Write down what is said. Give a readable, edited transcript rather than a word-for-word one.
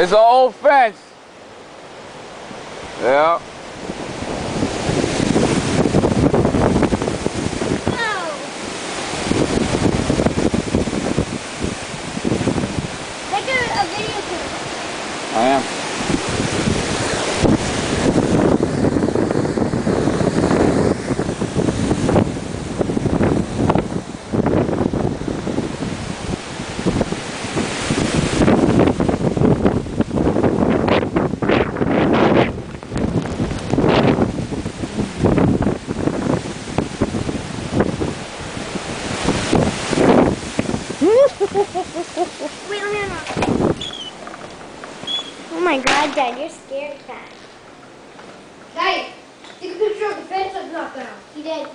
It's an old fence. Yeah. Take a video clip. I am. Wait, let me unlock. Oh my God, Dad, you're scared cat. Dad, take a picture of the fence I've knocked down. He did.